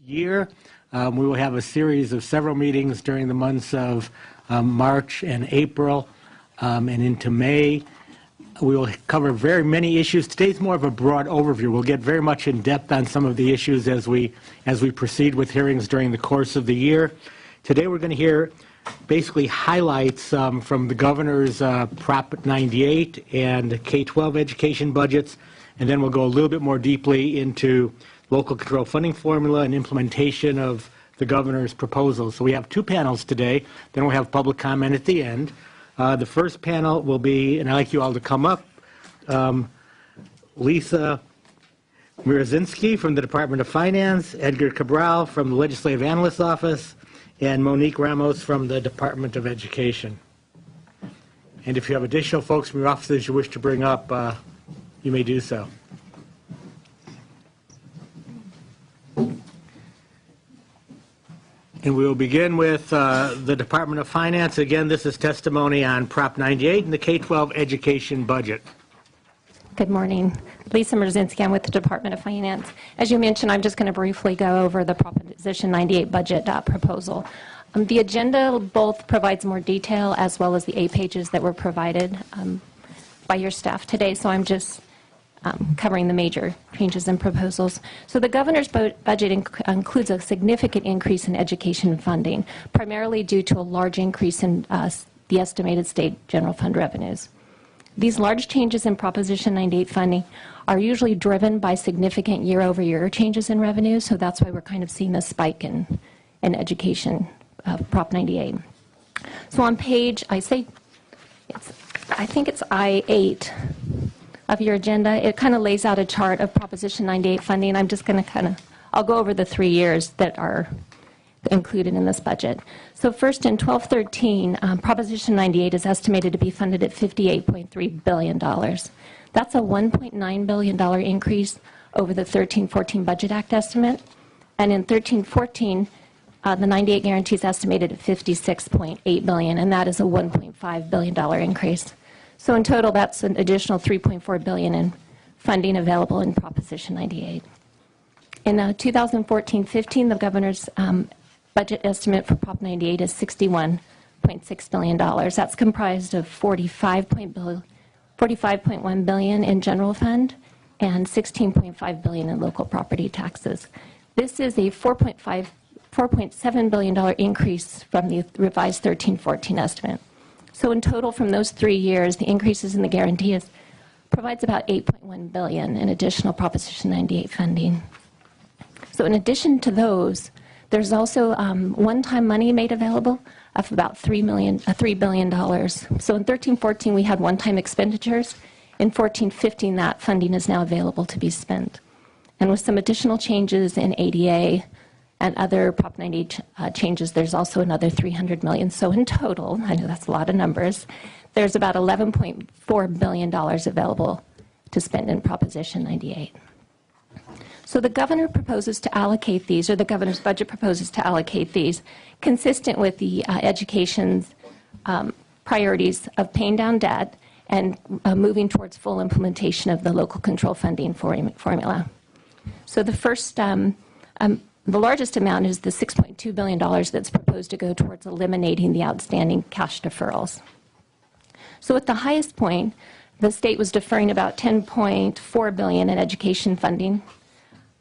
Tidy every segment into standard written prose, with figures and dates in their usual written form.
year. We will have a series of several meetings during the months of March and April and into May. We will cover very many issues. Today's more of a broad overview. We'll get very much in depth on some of the issues as we proceed with hearings during the course of the year. Today we're going to hear basically highlights from the governor's Prop 98 and K-12 education budgets, and then we'll go a little bit more deeply into local control funding formula and implementation of the governor's proposals. So we have two panels today. Then we'll have public comment at the end. The first panel will be, and I'd like you all to come up, Lisa Mirazinski from the Department of Finance, Edgar Cabral from the Legislative Analyst's Office, and Monique Ramos from the Department of Education. And if you have additional folks from your offices you wish to bring up, you may do so. And we will begin with the Department of Finance. Again, this is testimony on Prop 98 and the K-12 education budget. Good morning. Lisa Mrzinski, I'm with the Department of Finance. As you mentioned, I'm just going to briefly go over the Proposition 98 budget proposal. The agenda both provides more detail as well as the 8 pages that were provided by your staff today, so I'm just covering the major changes and proposals. So the governor's budget includes a significant increase in education funding, primarily due to a large increase in the estimated state general fund revenues. These large changes in Proposition 98 funding are usually driven by significant year-over-year changes in revenue, so that's why we're kind of seeing a spike in education, Prop 98. So on page, I think it's I-8 of your agenda, it kind of lays out a chart of Proposition 98 funding. I'm just going to I'll go over the 3 years that are included in this budget. So first in 12-13, Proposition 98 is estimated to be funded at $58.3 billion. That's a $1.9 billion increase over the 13-14 Budget Act estimate. And in 13-14, the 98 guarantee is estimated at $56.8 billion, and that is a $1.5 billion increase. So in total, that's an additional $3.4 billion in funding available in Proposition 98. In 2014-15, the governor's budget estimate for Prop 98 is $61.6 billion. That's comprised of $45.1 billion in general fund and $16.5 billion in local property taxes. This is a $4.7 billion increase from the revised 13-14 estimate. So in total, from those 3 years, the increases in the guarantees provides about $8.1 billion in additional Proposition 98 funding. So in addition to those, there's also one-time money made available of about $3 billion. So in 13-14, we had one-time expenditures. In 14-15, that funding is now available to be spent. And with some additional changes in ADA and other Prop 98 changes, there's also another $300 million. So in total, I know that's a lot of numbers, there's about $11.4 billion available to spend in Proposition 98. So the governor proposes to allocate these, or the governor's budget proposes to allocate these, consistent with the education's priorities of paying down debt and moving towards full implementation of the local control funding formula. So the first, the largest amount is the $6.2 billion that's proposed to go towards eliminating the outstanding cash deferrals. So at the highest point, the state was deferring about $10.4 billion in education funding.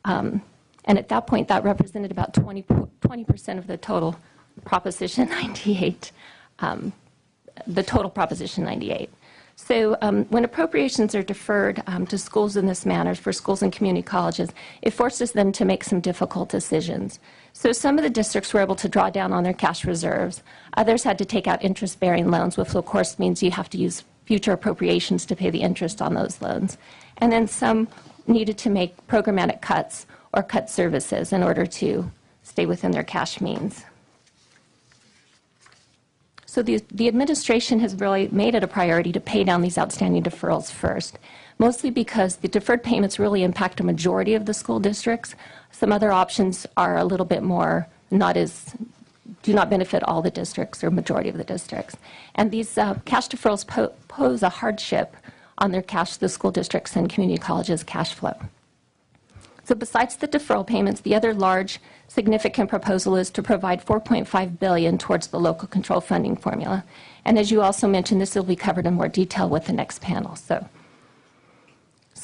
And at that point, that represented about 20% of the total Proposition 98, the total Proposition 98. So when appropriations are deferred to schools in this manner, for schools and community colleges, it forces them to make some difficult decisions. So some of the districts were able to draw down on their cash reserves. Others had to take out interest-bearing loans, which of course means you have to use future appropriations to pay the interest on those loans. And then some needed to make programmatic cuts or cut services in order to stay within their cash means. So the administration has really made it a priority to pay down these outstanding deferrals first, mostly because the deferred payments really impact a majority of the school districts. Some other options are a little bit more do not benefit all the districts or majority of the districts. And these cash deferrals pose a hardship on the school districts and community colleges' cash flow. So besides the deferral payments, the other large significant proposal is to provide $4.5 billion towards the local control funding formula. And as you also mentioned, this will be covered in more detail with the next panel. So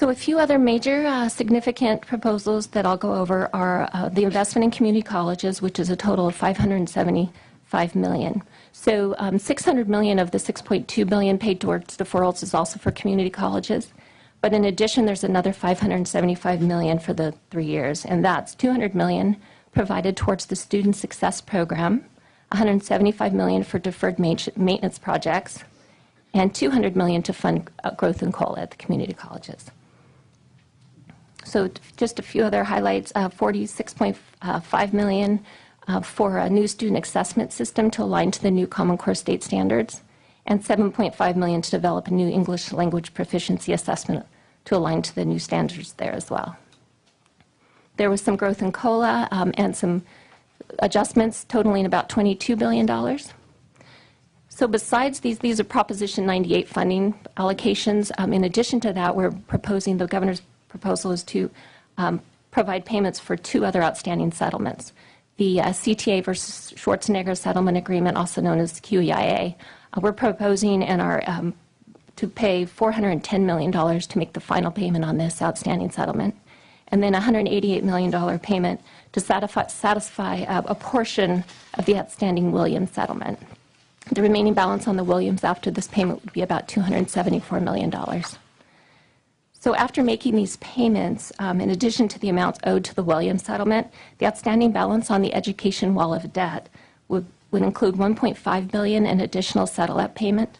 a few other major significant proposals that I'll go over are the investment in community colleges, which is a total of $575 million. So $600 million of the $6.2 billion paid towards deferrals is also for community colleges. But in addition, there's another $575 million for the 3 years, and that's $200 million provided towards the Student Success Program, $175 million for deferred maintenance projects, and $200 million to fund growth and COLA at the community colleges. So just a few other highlights, $46.5 million for a new student assessment system to align to the new Common Core state standards, and $7.5 million to develop a new English language proficiency assessment to align to the new standards there as well. There was some growth in COLA and some adjustments totaling about $22 billion. So besides these are Proposition 98 funding allocations. In addition to that, we're proposing, the governor's proposal is to provide payments for 2 other outstanding settlements. The CTA versus Schwarzenegger settlement agreement, also known as QEIA. We're proposing and are to pay $410 million to make the final payment on this outstanding settlement, and then $188 million payment to satisfy a portion of the outstanding Williams settlement. The remaining balance on the Williams after this payment would be about $274 million. So after making these payments, in addition to the amounts owed to the Williams settlement, the outstanding balance on the education wall of debt would include $1.5 billion in additional settle-up payment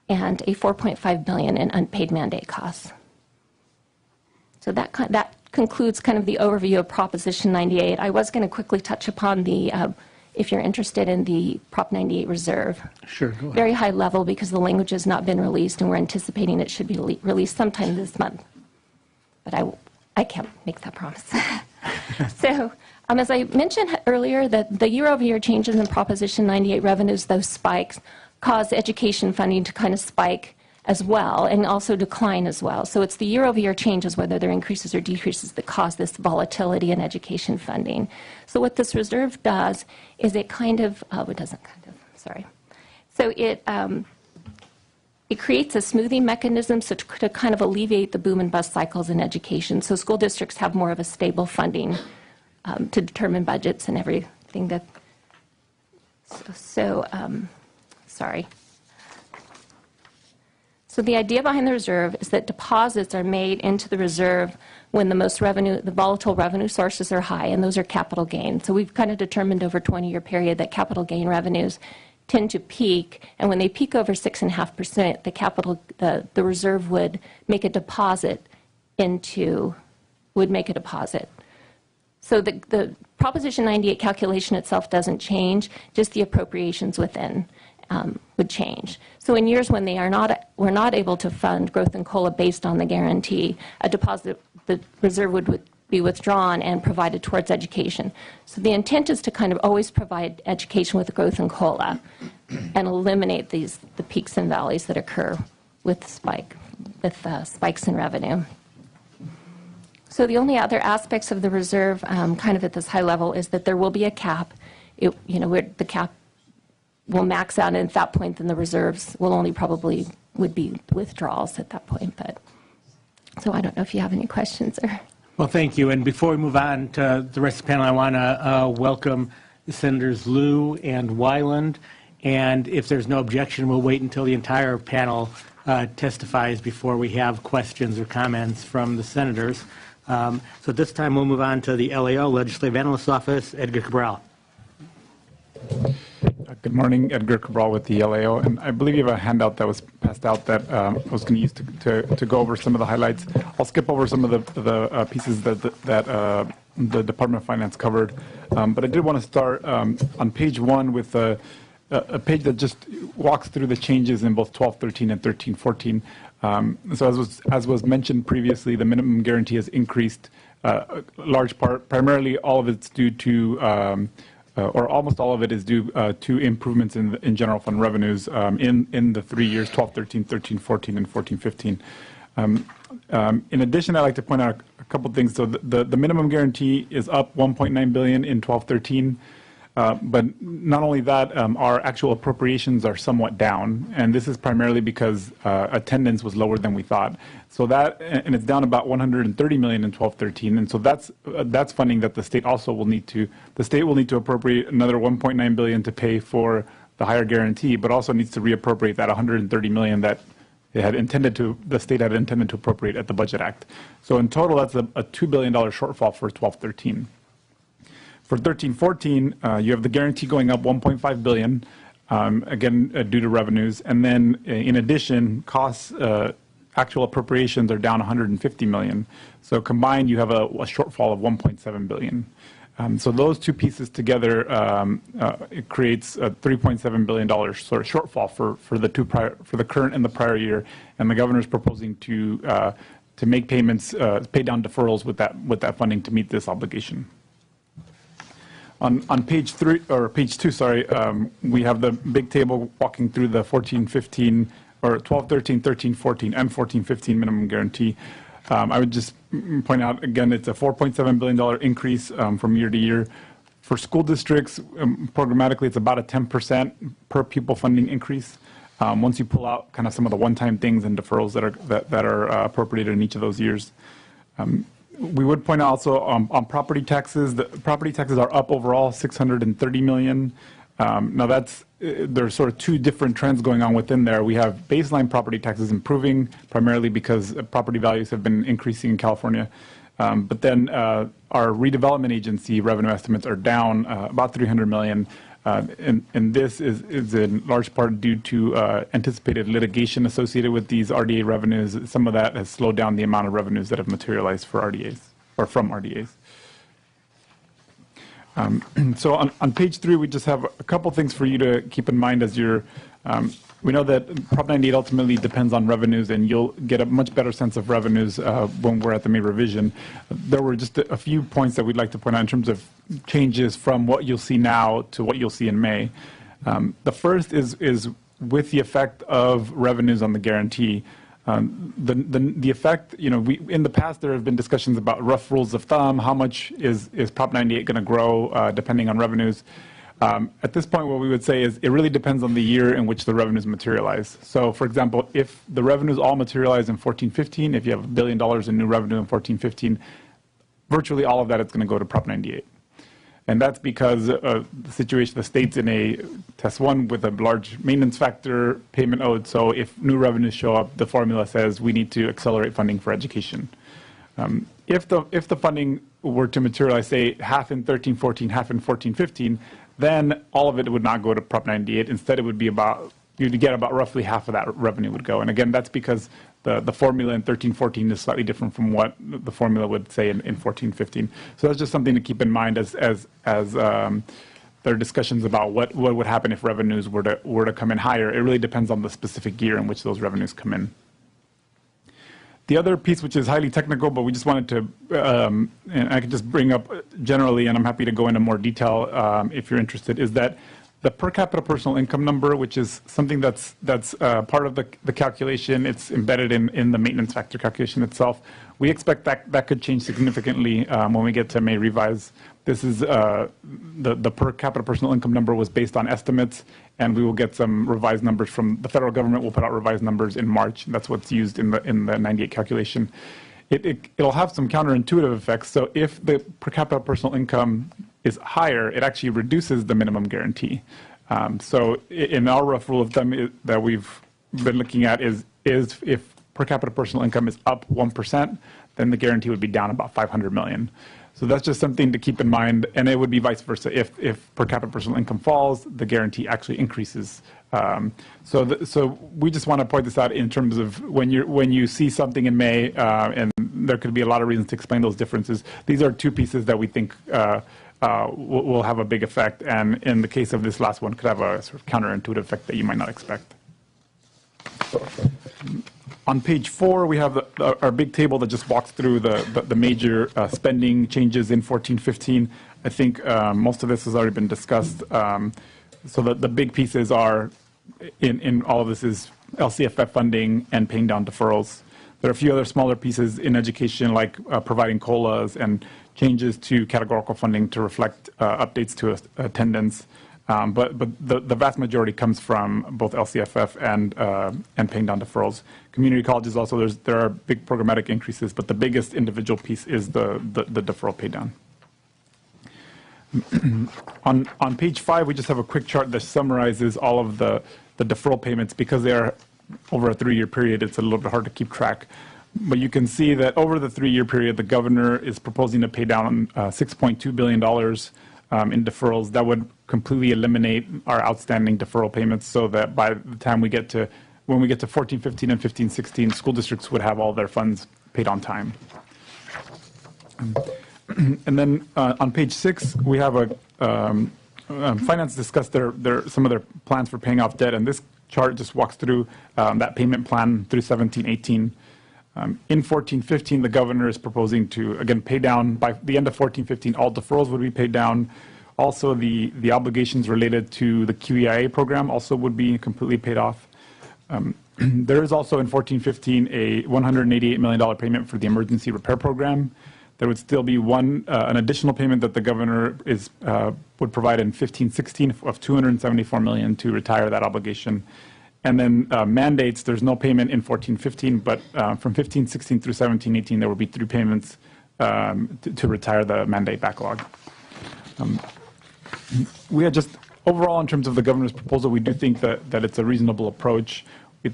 and a $4.5 billion in unpaid mandate costs. So that concludes kind of the overview of Proposition 98. I was going to quickly touch upon the, if you're interested in the Prop 98 reserve. Sure, go ahead. Very high level because the language has not been released, and we're anticipating it should be released sometime this month. But I can't make that promise. So as I mentioned earlier, that the year-over-year changes in Proposition 98 revenues, those spikes, cause education funding to kind of spike as well and also decline as well. So it's the year-over-year changes, whether they're increases or decreases, that cause this volatility in education funding. So what this reserve does is it kind of, it doesn't kind of, sorry. So it creates a smoothing mechanism to kind of alleviate the boom and bust cycles in education. So school districts have more of a stable funding to determine budgets and everything that, sorry. So the idea behind the reserve is that deposits are made into the reserve when the volatile revenue sources are high, and those are capital gains. So we've kind of determined over a 20-year period that capital gain revenues tend to peak, and when they peak over 6.5%, the reserve would make a deposit So the Proposition 98 calculation itself doesn't change, just the appropriations within would change. So in years when we're not able to fund growth and COLA based on the guarantee, the reserve would be withdrawn and provided towards education. So the intent is to kind of always provide education with growth and COLA and eliminate the peaks and valleys that occur with spikes in revenue. So the only other aspects of the reserve, kind of at this high level, is that there will be a cap. The cap will max out, and at that point, then the reserves will only probably would be withdrawals at that point. So I don't know if you have any questions or. Well, thank you. And before we move on to the rest of the panel, I want to welcome Senators Liu and Weiland. And if there's no objection, we'll wait until the entire panel testifies before we have questions or comments from the senators. So at this time, we'll move on to the LAO, Legislative Analyst's Office, Edgar Cabral. Good morning, Edgar Cabral with the LAO, and I believe you have a handout that was passed out that I was going to use to go over some of the highlights. I'll skip over some of the pieces that the Department of Finance covered, but I did want to start on page 1 with a page that just walks through the changes in both 1213 and 1314. So as was mentioned previously, the minimum guarantee has increased large part, primarily all of it's due to or almost all of it is due to improvements in general fund revenues in the 3 years, 12, 13, 13, 14, and 14, 15. In addition, I'd like to point out a couple things. So the minimum guarantee is up 1.9 billion in 12-13. But not only that, our actual appropriations are somewhat down, and this is primarily because attendance was lower than we thought. So that, and it's down about 130 million in 12-13, and so that's funding that the state also will need to. The state will need to appropriate another 1.9 billion to pay for the higher guarantee, but also needs to reappropriate that 130 million that the state had intended to appropriate at the Budget Act. So in total, that's a $2 billion shortfall for 12-13. For 13-14, you have the guarantee going up 1.5 billion, again due to revenues, and then in addition, costs, actual appropriations are down 150 million. So combined, you have a shortfall of 1.7 billion. So those two pieces together, it creates a $3.7 billion sort of shortfall for the current and the prior year, and the governor's proposing to make payments, pay down deferrals with that funding to meet this obligation. On page 2, sorry, we have the big table walking through the 14-15 or 12-13, 13-14, and 14-15 minimum guarantee. I would just point out again, it's a $4.7 billion increase from year to year. For school districts, programmatically, it's about a 10% per pupil funding increase. Once you pull out kind of some of the one-time things and deferrals that are appropriated in each of those years. We would point out also on property taxes. The property taxes are up overall 630 million. Now there's sort of two different trends going on within there. We have baseline property taxes improving primarily because property values have been increasing in California. But then our redevelopment agency revenue estimates are down about 300 million. And this is in large part due to anticipated litigation associated with these RDA revenues. Some of that has slowed down the amount of revenues that have materialized for RDAs or from RDAs. So on page 3, we just have a couple things for you to keep in mind as you're. We know that Prop 98 ultimately depends on revenues, and you'll get a much better sense of revenues when we're at the May revision. There were just a few points that we'd like to point out in terms of changes from what you'll see now to what you'll see in May. The first is with the effect of revenues on the guarantee. The effect, in the past there have been discussions about rough rules of thumb. How much is Prop 98 going to grow depending on revenues? At this point, what we would say is it really depends on the year in which the revenues materialize. So, for example, if the revenues all materialize in 14-15, if you have $1 billion in new revenue in 14-15, virtually all of that is going to go to Prop 98. And that's because the situation, the state's in a test 1 with a large maintenance factor payment owed. So if new revenues show up, the formula says we need to accelerate funding for education. If the funding were to materialize, say, half in 13-14, half in 14-15, then all of it would not go to Prop 98. Instead, it would be you'd get about roughly half of that revenue would go. And again, that's because the formula in 13-14 is slightly different from what the formula would say in 14-15. So that's just something to keep in mind as there are discussions about what would happen if revenues were to come in higher. It really depends on the specific year in which those revenues come in. The other piece, which is highly technical, but we just wanted to, and I could just bring up generally, and I'm happy to go into more detail if you're interested, is that the per capita personal income number, which is something that's part of the calculation, it's embedded in the maintenance factor calculation itself. We expect that could change significantly when we get to May revise. This is the per capita personal income number was based on estimates, and we will get some revised numbers from the federal government. Will put out revised numbers in March. That's what's used in the 98 calculation. It'll have some counterintuitive effects. So if the per capita personal income is higher, it actually reduces the minimum guarantee. So in our rough rule of thumb that we've been looking at is if per capita personal income is up 1%, then the guarantee would be down about 500 million. So that's just something to keep in mind, and it would be vice versa. If per capita personal income falls, the guarantee actually increases. So we just want to point this out in terms of when you see something in May, and there could be a lot of reasons to explain those differences. These are two pieces that we think will have a big effect, and in the case of this last one, could have a sort of counterintuitive effect that you might not expect. On page 4, we have our big table that just walks through the major spending changes in 14-15. I think most of this has already been discussed. So the big pieces are in all of this is LCFF funding and paying down deferrals. There are a few other smaller pieces in education, like providing COLAs and changes to categorical funding to reflect updates to attendance. But the vast majority comes from both LCFF and paying down deferrals. Community colleges also, there are big programmatic increases, but the biggest individual piece is the deferral pay down. On page 5, we just have a quick chart that summarizes all of the deferral payments. Because they are over a 3-year period, it's a little bit hard to keep track. But you can see that over the 3-year period, the governor is proposing to pay down $6.2 billion in deferrals. That would completely eliminate our outstanding deferral payments, so that by the time when we get to 14, 15, and 15, 16, school districts would have all their funds paid on time. And then on page 6, we have finance discussed some of their plans for paying off debt, and this chart just walks through that payment plan through 17, 18. In 14, 15, the governor is proposing to, again, pay down, by the end of 14, 15, all deferrals would be paid down. Also, the obligations related to the QEIA program also would be completely paid off. There is also in 14, 15 a $188 million payment for the emergency repair program. There would still be an additional payment that the governor would provide in 15, 16 of $274 million to retire that obligation. And then mandates, there's no payment in 14, 15, but from 15, 16 through 17, 18, there will be 3 payments to retire the mandate backlog. We had just, overall, in terms of the governor's proposal, we do think that it's a reasonable approach. We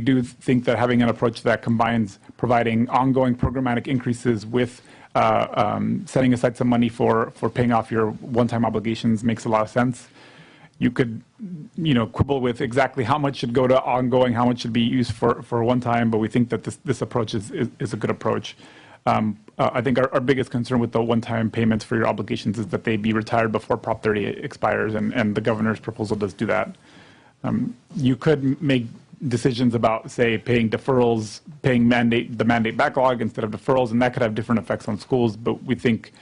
do think that having an approach that combines providing ongoing programmatic increases with setting aside some money for paying off your one-time obligations makes a lot of sense. You could, quibble with exactly how much should go to ongoing, how much should be used for one time, but we think that this approach is a good approach. I think our biggest concern with the one-time payments for your obligations is that they be retired before Prop 30 expires, and the governor's proposal does do that. You could make decisions about, say, paying deferrals, paying the mandate backlog instead of deferrals, and that could have different effects on schools, but we think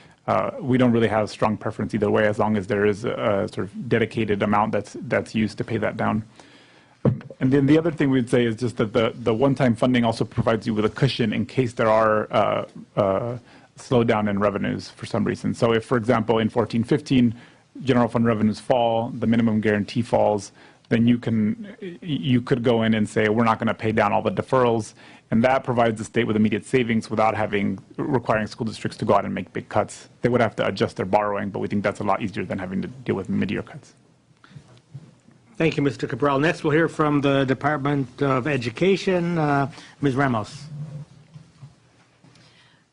we don't really have a strong preference either way, as long as there is a sort of dedicated amount that's used to pay that down. And then the other thing we'd say is just that the one-time funding also provides you with a cushion in case there are slowdown in revenues for some reason. So if, for example, in 14, 15, general fund revenues fall, the minimum guarantee falls, then you could go in and say, we're not going to pay down all the deferrals, and that provides the state with immediate savings without requiring school districts to go out and make big cuts. They would have to adjust their borrowing, but we think that's a lot easier than having to deal with mid-year cuts. Thank you, Mr. Cabral. Next, we'll hear from the Department of Education. Ms. Ramos.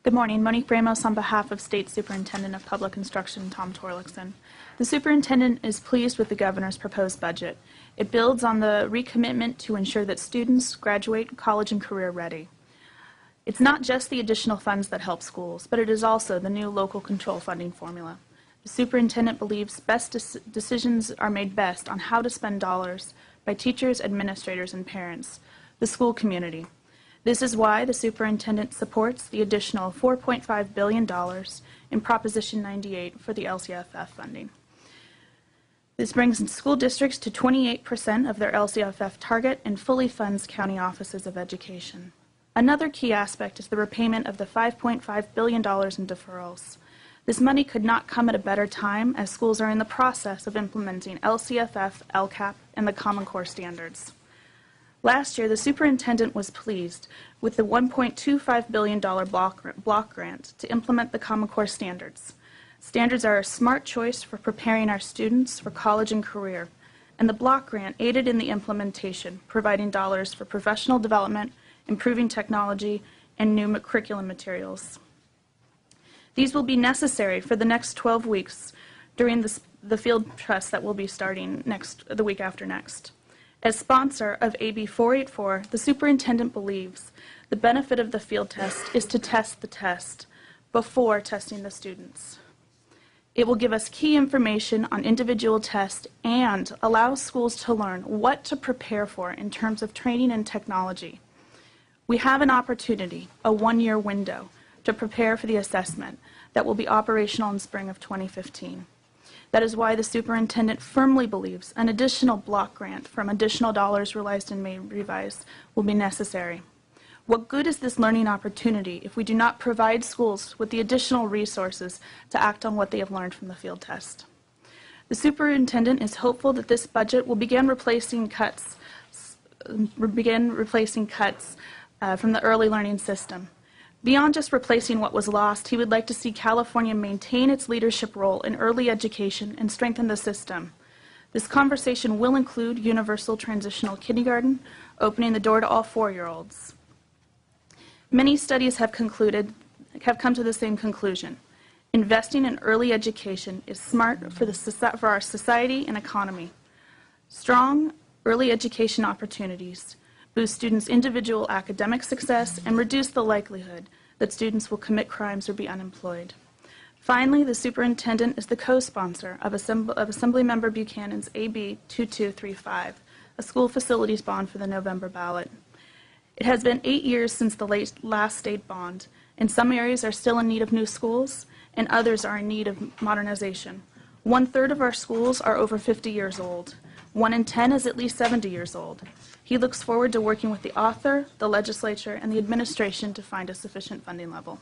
Good morning. Monique Ramos on behalf of State Superintendent of Public Instruction, Tom Torlakson. The superintendent is pleased with the governor's proposed budget. It builds on the recommitment to ensure that students graduate college and career ready. It's not just the additional funds that help schools, but it is also the new local control funding formula. The superintendent believes decisions are made best on how to spend dollars by teachers, administrators, and parents, the school community. This is why the superintendent supports the additional $4.5 billion in Proposition 98 for the LCFF funding. This brings school districts to 28% of their LCFF target and fully funds county offices of education. Another key aspect is the repayment of the $5.5 billion in deferrals. This money could not come at a better time, as schools are in the process of implementing LCFF, LCAP, and the Common Core standards. Last year, the superintendent was pleased with the $1.25 billion block grant to implement the Common Core standards. Standards are a smart choice for preparing our students for college and career, and the block grant aided in the implementation, providing dollars for professional development, improving technology, and new curriculum materials. These will be necessary for the next 12 weeks during the field test that will be starting the week after next. As sponsor of AB 484, the superintendent believes the benefit of the field test is to test the test before testing the students. It will give us key information on individual tests and allow schools to learn what to prepare for in terms of training and technology. We have an opportunity, a one-year window, to prepare for the assessment that will be operational in spring of 2015. That is why the superintendent firmly believes an additional block grant from additional dollars realized and may revised will be necessary. What good is this learning opportunity if we do not provide schools with the additional resources to act on what they have learned from the field test? The superintendent is hopeful that this budget will begin replacing cuts from the early learning system. Beyond just replacing what was lost, he would like to see California maintain its leadership role in early education and strengthen the system. This conversation will include universal transitional kindergarten, opening the door to all 4-year-olds. Many studies have come to the same conclusion. Investing in early education is smart for our society and economy. Strong early education opportunities boost students' individual academic success and reduce the likelihood that students will commit crimes or be unemployed. Finally, the superintendent is the co-sponsor of Assemblymember Buchanan's AB 2235, a school facilities bond for the November ballot. It has been 8 years since the last state bond, and some areas are still in need of new schools, and others are in need of modernization. 1/3 of our schools are over 50 years old. 1 in 10 is at least 70 years old. He looks forward to working with the author, the legislature, and the administration to find a sufficient funding level.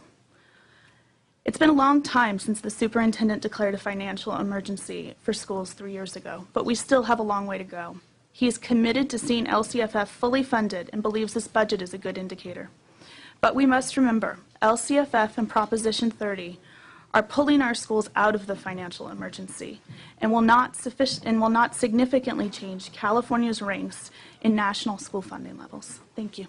It's been a long time since the superintendent declared a financial emergency for schools 3 years ago, but we still have a long way to go. He is committed to seeing LCFF fully funded and believes this budget is a good indicator. But we must remember, LCFF and Proposition 30 are pulling our schools out of the financial emergency and will not significantly change California's ranks in national school funding levels. Thank you.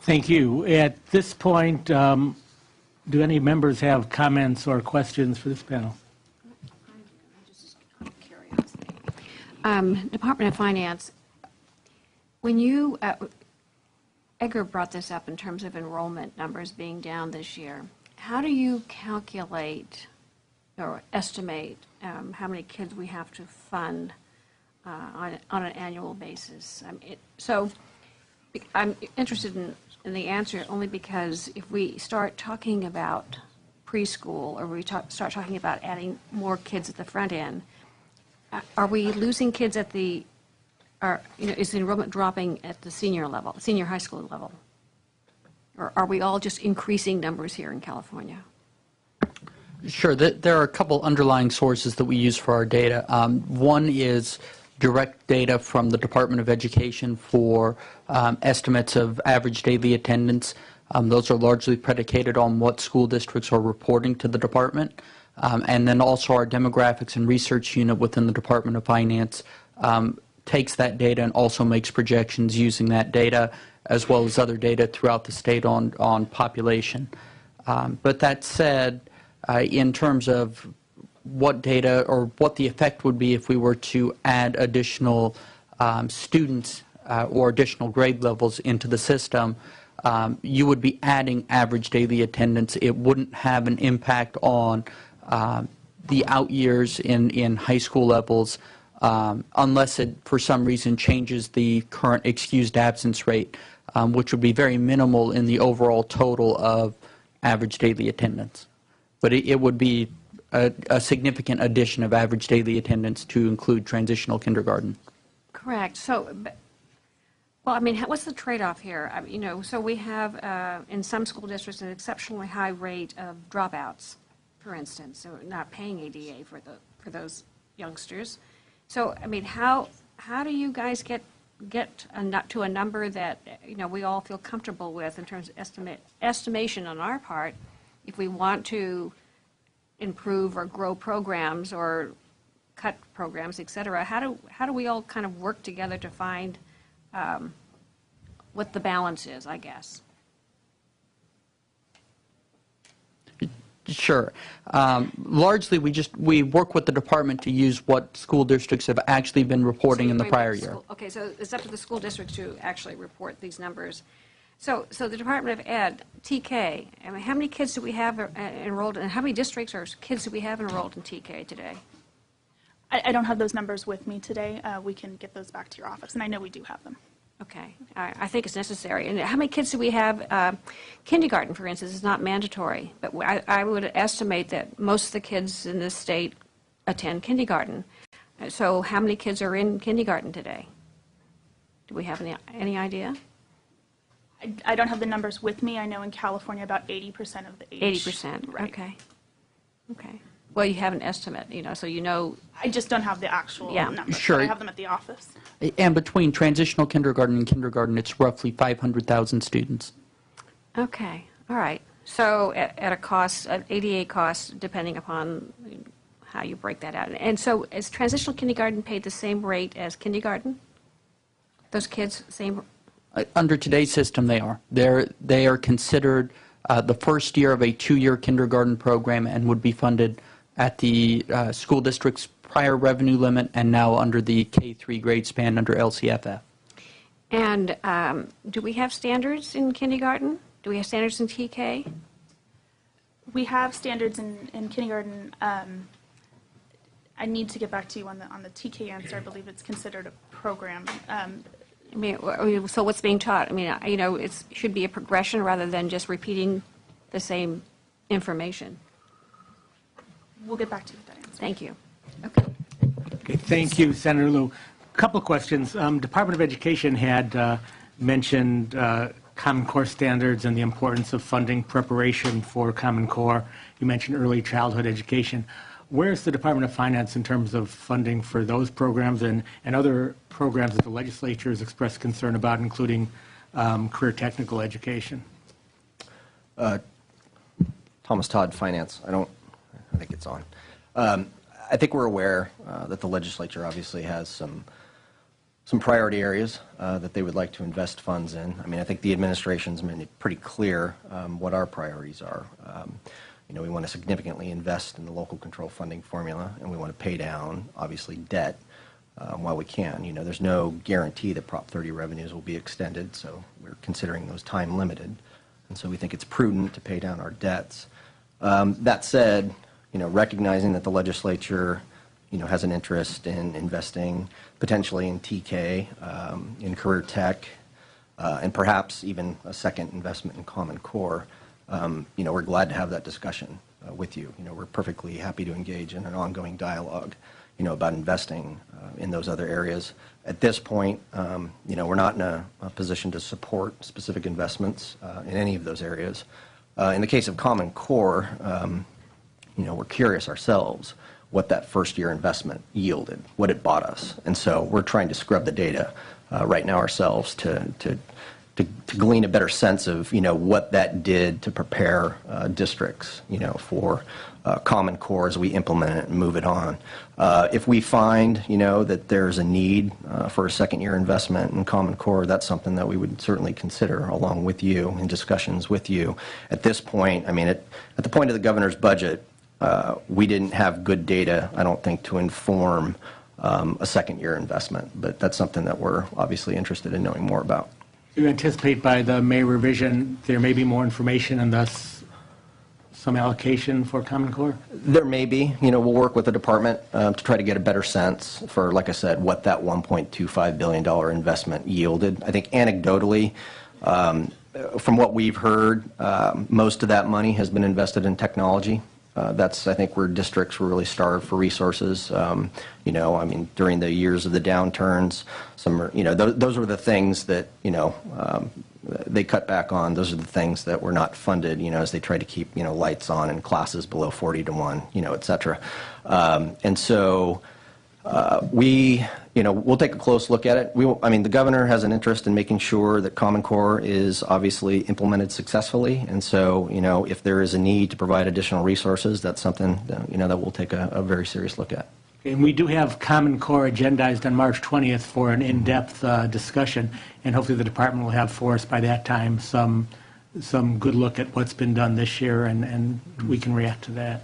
Thank you. At this point, do any members have comments or questions for this panel? Department of Finance, when you, Edgar brought this up in terms of enrollment numbers being down this year, how do you calculate or estimate how many kids we have to fund on an annual basis? So I'm interested in the answer only because if we start talking about preschool or we start talking about adding more kids at the front end, are we losing kids at the, is the enrollment dropping at the senior level, senior high school level? Or are we all just increasing numbers here in California? Sure. There are a couple underlying sources that we use for our data. One is direct data from the Department of Education for estimates of average daily attendance. Those are largely predicated on what school districts are reporting to the department. And then also our demographics and research unit within the Department of Finance takes that data and also makes projections using that data as well as other data throughout the state on population. But that said, in terms of what data or what the effect would be if we were to add additional students or additional grade levels into the system, you would be adding average daily attendance. It wouldn't have an impact on the out years in high school levels unless it for some reason changes the current excused absence rate, which would be very minimal in the overall total of average daily attendance. But it would be a significant addition of average daily attendance to include transitional kindergarten. Correct. So, well, I mean, what's the trade-off here? I mean, so we have in some school districts an exceptionally high rate of dropouts, for instance, so not paying ADA for those youngsters. So, I mean, how do you guys get to a number that we all feel comfortable with in terms of estimation on our part, if we want to improve or grow programs or cut programs, et cetera? How do we all kind of work together to find what the balance is, I guess? Sure. Largely, we work with the department to use what school districts have actually been reporting in the prior year. Okay, so it's up to the school districts to actually report these numbers. So the Department of Ed, TK, I mean, how many kids do we have enrolled, and how many districts or kids do we have enrolled in TK today? I don't have those numbers with me today. We can get those back to your office, and I know we do have them. Okay, I think it's necessary. And how many kids do we have? Kindergarten, for instance, is not mandatory, but I would estimate that most of the kids in this state attend kindergarten. So how many kids are in kindergarten today? Do we have any idea? I don't have the numbers with me. I know in California about 80% of the age. 80%, Right. okay. Okay. Well, you have an estimate, so you know, I just don't have the actual Yeah. numbers. Sure. But I have them at the office. And between transitional kindergarten and kindergarten, it's roughly 500,000 students. okay, all right. So at a cost, an ADA cost, depending upon how you break that out. And so is transitional kindergarten paid the same rate as kindergarten? Those kids, same? Under today's system, they are. They are considered the first year of a 2-year kindergarten program and would be funded at the school district's prior revenue limit and now under the K-3 grade span under LCFF. And do we have standards in kindergarten? Do we have standards in TK? We have standards in kindergarten. I need to get back to you on the TK answer. I believe it's considered a program. I mean, so what's being taught? I mean, it should be a progression rather than just repeating the same information. We'll get back to you with that answer. Thank you. Okay, thank you, Senator Liu. A couple of questions. Department of Education had mentioned Common Core standards and the importance of funding preparation for Common Core. You mentioned early childhood education. Where's the Department of Finance in terms of funding for those programs and other programs that the legislature has expressed concern about, including career technical education? Thomas Todd, Finance. I think it's on. I think we're aware that the legislature obviously has some priority areas that they would like to invest funds in. I mean, I think the administration's made it pretty clear what our priorities are. We want to significantly invest in the local control funding formula, and we want to pay down, obviously, debt while we can. There's no guarantee that Prop 30 revenues will be extended, so we're considering those time limited. And so we think it's prudent to pay down our debts. That said, recognizing that the legislature, has an interest in investing potentially in TK, in career tech, and perhaps even a second investment in Common Core, we're glad to have that discussion with you. We're perfectly happy to engage in an ongoing dialogue, about investing in those other areas. At this point, we're not in a position to support specific investments in any of those areas. In the case of Common Core, we're curious ourselves what that first-year investment yielded, what it bought us. And so we're trying to scrub the data right now ourselves to glean a better sense of, what that did to prepare districts, for Common Core as we implement it and move it on. If we find, that there's a need for a second-year investment in Common Core, that's something that we would certainly consider along with you in discussions with you. At this point, I mean, at the point of the governor's budget, we didn't have good data, I don't think, to inform a second-year investment. But that's something that we're obviously interested in knowing more about. You anticipate by the May revision there may be more information and thus some allocation for Common Core? There may be. We'll work with the department to try to get a better sense for, like I said, what that $1.25 billion investment yielded. I think anecdotally, from what we've heard, most of that money has been invested in technology. That's, I think, where districts were really starved for resources. During the years of the downturns, those were the things that, they cut back on. Those are the things that were not funded, as they tried to keep, lights on in classes below 40 to 1, et cetera. And so we'll take a close look at it. The governor has an interest in making sure that Common Core is obviously implemented successfully. And so, if there is a need to provide additional resources, that's something, that we'll take a very serious look at. And we do have Common Core agendized on March 20th for an in-depth discussion, and hopefully the department will have for us by that time some good look at what's been done this year, and we can react to that.